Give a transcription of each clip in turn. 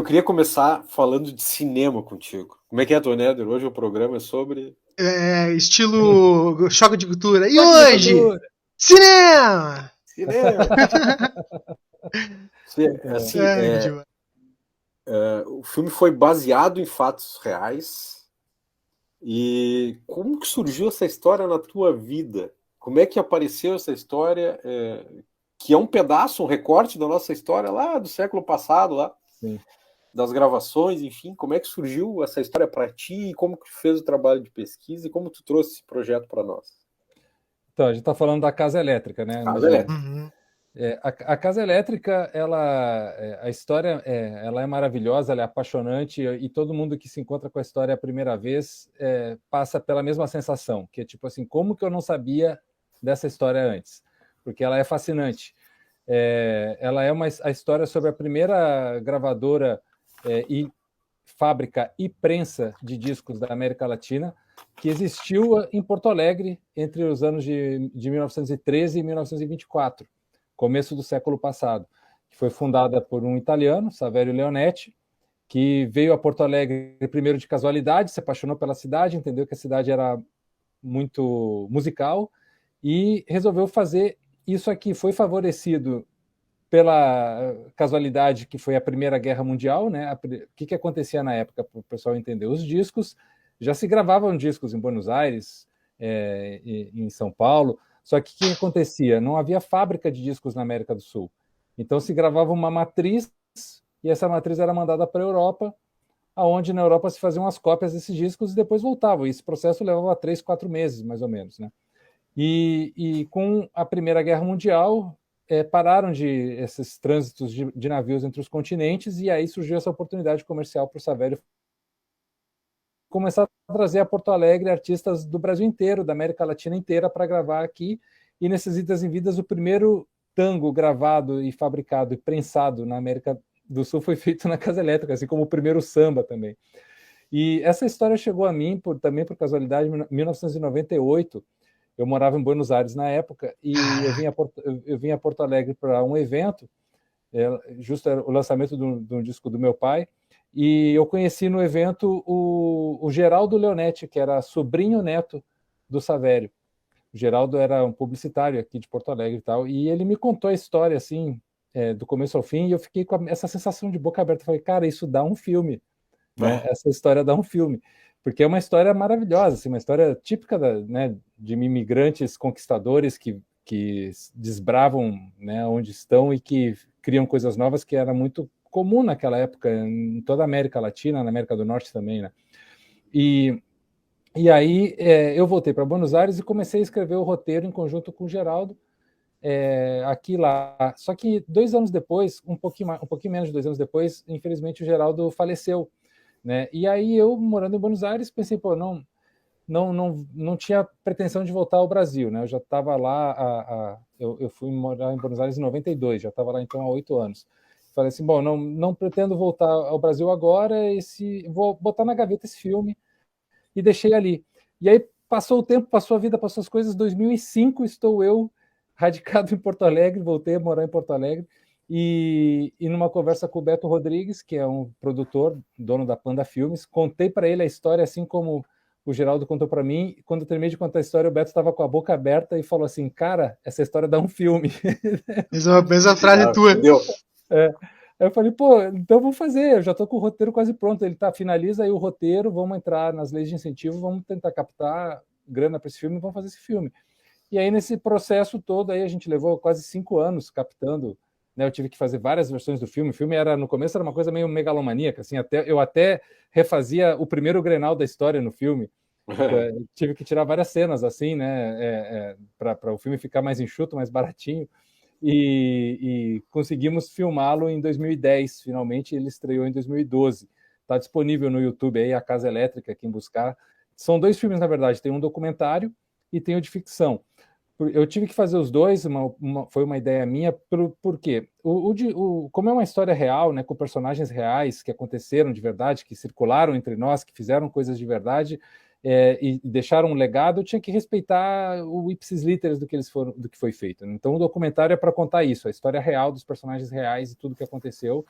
Eu queria começar falando de cinema contigo. Como é que é, Tony Eder? Hoje o programa é sobre Estilo choque de cultura. E Choque de hoje, cultura. cinema! cinema. Muito bom. Assim, Que demais. o filme foi baseado em fatos reais. E como que surgiu essa história na tua vida? Como é que apareceu essa história, que é um pedaço, um recorte da nossa história lá do século passado, lá Sim. das gravações, enfim, como é que surgiu essa história para ti, e como que tu fez o trabalho de pesquisa e como tu trouxe esse projeto para nós? Então, a gente está falando da Casa Elétrica, né? Casa Imagino. Elétrica. Uhum. A Casa Elétrica, a história, ela é maravilhosa, ela é apaixonante e todo mundo que se encontra com a história a primeira vez passa pela mesma sensação, que é tipo assim, como que eu não sabia dessa história antes? Porque ela é fascinante. Ela é a história sobre a primeira gravadora e fábrica e prensa de discos da América Latina, que existiu em Porto Alegre entre os anos de 1913 e 1924, começo do século passado, que foi fundada por um italiano, Saverio Leonetti, que veio a Porto Alegre primeiro de casualidade, se apaixonou pela cidade, entendeu que a cidade era muito musical e resolveu fazer isso aqui. Foi favorecido pela casualidade que foi a Primeira Guerra Mundial, né? O que acontecia na época, para o pessoal entender? Os discos, já se gravavam discos em Buenos Aires, em São Paulo, só que o que acontecia? Não havia fábrica de discos na América do Sul. Então se gravava uma matriz e essa matriz era mandada para a Europa, aonde na Europa se faziam as cópias desses discos e depois voltavam. E esse processo levava 3, 4 meses, mais ou menos, né? E com a Primeira Guerra Mundial, pararam esses trânsitos de navios entre os continentes, e aí surgiu essa oportunidade comercial para o Saverio começar a trazer a Porto Alegre artistas do Brasil inteiro, da América Latina inteira, para gravar aqui. E nesses Idas e Vidas, o primeiro tango gravado e fabricado e prensado na América do Sul foi feito na Casa Elétrica, assim como o primeiro samba também. E essa história chegou a mim também por casualidade em 1998. Eu morava em Buenos Aires na época e eu vim a Porto Alegre para um evento, justo era o lançamento de um disco do meu pai, e eu conheci no evento o Geraldo Leonetti, que era sobrinho neto do Savério. O Geraldo era um publicitário aqui de Porto Alegre e tal, e ele me contou a história assim, do começo ao fim, e eu fiquei com essa sensação de boca aberta. Eu falei, cara, isso dá um filme, né? Essa história dá um filme, porque é uma história maravilhosa, assim, uma história típica né, de imigrantes conquistadores que desbravam, né, onde estão e que criam coisas novas, que era muito comum naquela época em toda a América Latina, na América do Norte também, né? E, e aí eu voltei para Buenos Aires e comecei a escrever o roteiro em conjunto com o Geraldo, aqui e lá. Só que 2 anos depois, um pouquinho menos de 2 anos depois, infelizmente o Geraldo faleceu, né? E aí eu, morando em Buenos Aires, pensei, pô, não tinha pretensão de voltar ao Brasil, né? Eu já estava lá, eu fui morar em Buenos Aires em 92, já estava lá então há 8 anos. Falei assim, bom, não pretendo voltar ao Brasil agora, vou botar na gaveta esse filme e deixei ali. E aí passou o tempo, passou a vida, passou as coisas. 2005 estou eu radicado em Porto Alegre, voltei a morar em Porto Alegre e numa conversa com o Beto Rodrigues, que é um produtor, dono da Panda Filmes, contei para ele a história assim como o Geraldo contou para mim. Quando eu terminei de contar a história, o Beto estava com a boca aberta e falou assim, cara, essa história dá um filme. Mesma frase Ah, tua. entendeu? É. Aí eu falei, pô, então vamos fazer, eu já estou com o roteiro quase pronto. Ele tá, finaliza aí o roteiro, vamos entrar nas leis de incentivo, vamos tentar captar grana para esse filme, vamos fazer esse filme. E aí nesse processo todo aí a gente levou quase 5 anos captando, né? Eu tive que fazer várias versões do filme. O filme era no começo era uma coisa meio megalomaníaca, assim, eu até refazia o primeiro Grenal da história no filme. Tive que tirar várias cenas assim, né, para o filme ficar mais enxuto, mais baratinho. E conseguimos filmá-lo em 2010, finalmente. Ele estreou em 2012. Está disponível no YouTube aí, A Casa Elétrica, quem buscar. São 2 filmes, na verdade, tem um documentário e tem o de ficção. Eu tive que fazer os dois, foi uma ideia minha, por quê? Como é uma história real, né, com personagens reais que aconteceram de verdade, que circularam entre nós, que fizeram coisas de verdade, e deixaram um legado, eu tinha que respeitar o ipsis literis do que foi feito. Então o documentário é para contar isso, a história real dos personagens reais e tudo que aconteceu.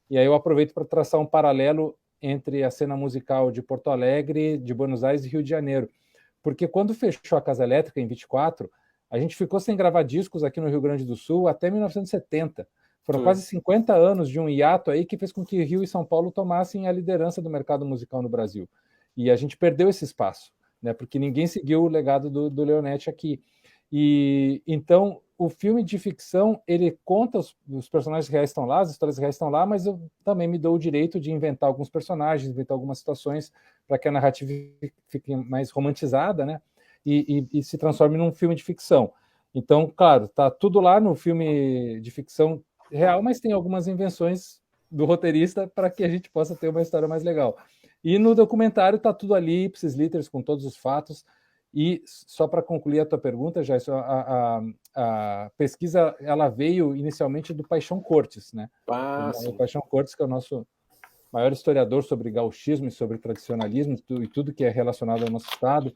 E aí eu aproveito para traçar um paralelo entre a cena musical de Porto Alegre, de Buenos Aires e Rio de Janeiro. Porque quando fechou a Casa Elétrica, em 24, a gente ficou sem gravar discos aqui no Rio Grande do Sul até 1970. Foram quase 50 anos de um hiato aí que fez com que Rio e São Paulo tomassem a liderança do mercado musical no Brasil. E a gente perdeu esse espaço, né? Porque ninguém seguiu o legado do Leonetti aqui. E então o filme de ficção, ele conta os personagens reais estão lá, as histórias reais estão lá, mas eu também me dou o direito de inventar alguns personagens, inventar algumas situações para que a narrativa fique mais romantizada, né? E se transforme num filme de ficção. Então, claro, tá tudo lá no filme de ficção real, mas tem algumas invenções do roteirista para que a gente possa ter uma história mais legal. E no documentário tá tudo ali, ipsis literis, com todos os fatos. E só para concluir a tua pergunta, já a pesquisa ela veio inicialmente do Paixão Cortes, né? O Paixão Cortes, que é o nosso maior historiador sobre gauchismo e sobre tradicionalismo e tudo que é relacionado ao nosso estado.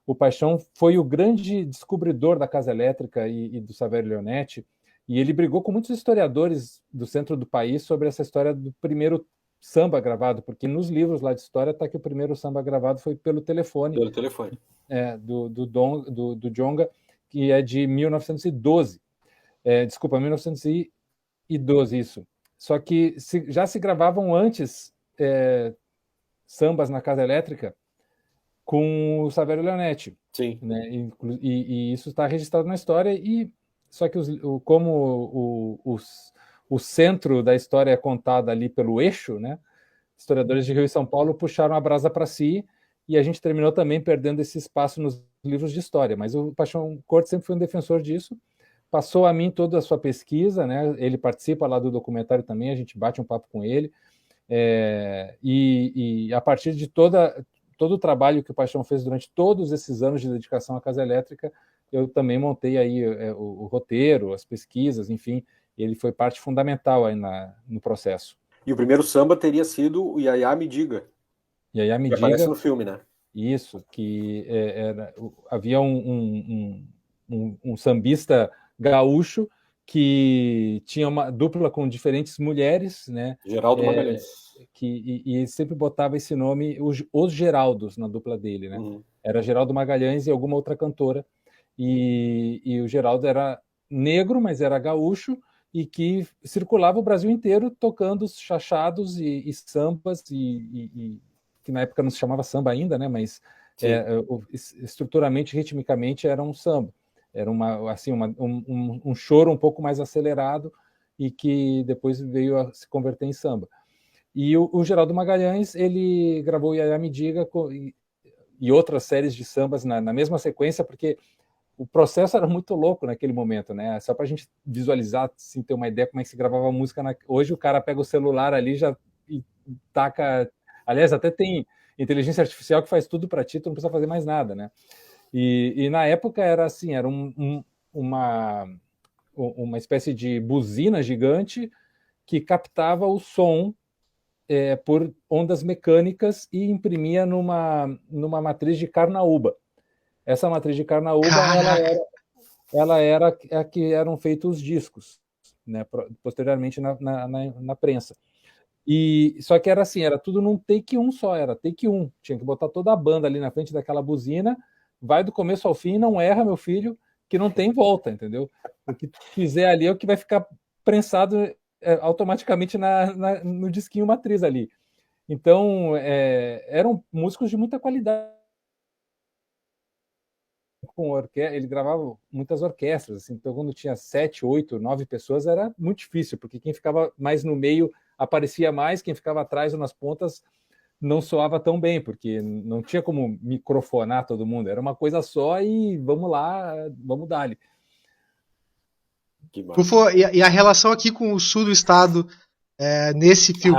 O Paixão foi o grande descobridor da Casa Elétrica e do Saverio Leonetti, e ele brigou com muitos historiadores do centro do país sobre essa história do primeiro samba gravado, porque nos livros lá de história está que o primeiro samba gravado foi pelo telefone. Pelo telefone. Do Djonga, que é de 1912. Desculpa, 1912, isso. Só que já se gravavam antes sambas na Casa Elétrica com o Saverio Leonetti. Sim. Né? E isso está registrado na história, só que como o centro da história é contado ali pelo eixo, né? Historiadores de Rio e São Paulo puxaram a brasa para si, e a gente terminou também perdendo esse espaço nos livros de história. Mas o Paixão Cortes sempre foi um defensor disso, passou a mim toda a sua pesquisa, né? Ele participa lá do documentário também, a gente bate um papo com ele, e a partir de todo o trabalho que o Paixão fez durante todos esses anos de dedicação à Casa Elétrica, eu também montei aí o roteiro, as pesquisas, enfim, ele foi parte fundamental aí no processo. E o primeiro samba teria sido o Yaya Me Diga. Yaya Me que Diga, aparece no filme, né? Isso, que havia um sambista gaúcho que tinha uma dupla com diferentes mulheres, né? Geraldo Magalhães. E sempre botava esse nome, os Geraldos, na dupla dele, né? Uhum. Era Geraldo Magalhães e alguma outra cantora. E o Geraldo era negro, mas era gaúcho, e que circulava o Brasil inteiro tocando chachados e sambas, e que na época não se chamava samba ainda, né? Mas estruturalmente, ritmicamente, era um samba. Era um choro um pouco mais acelerado e que depois veio a se converter em samba. E o Geraldo Magalhães, ele gravou Yaya Me Diga e outras séries de sambas na mesma sequência, porque o processo era muito louco naquele momento, né? Só para a gente visualizar, assim, ter uma ideia como é que se gravava a música. Hoje o cara pega o celular ali e taca... Aliás, até tem inteligência artificial que faz tudo para ti, tu não precisa fazer mais nada, né? E na época era assim, era uma espécie de buzina gigante que captava o som por ondas mecânicas e imprimia numa matriz de carnaúba. Essa matriz de carnaúba, ela era a que eram feitos os discos, né, posteriormente na prensa. E só que era assim, era tudo num take 1 só, era take 1. Tinha que botar toda a banda ali na frente daquela buzina, vai do começo ao fim, não erra, meu filho, que não tem volta, entendeu? O que tu fizer ali é o que vai ficar prensado automaticamente no disquinho matriz ali. Então, eram músicos de muita qualidade. Ele gravava muitas orquestras, assim, então quando tinha 7, 8, 9 pessoas era muito difícil, porque quem ficava mais no meio aparecia mais, quem ficava atrás ou nas pontas não soava tão bem, porque não tinha como microfonar todo mundo, era uma coisa só e vamos lá, vamos dar-lhe. E a relação aqui com o sul do estado nesse filme?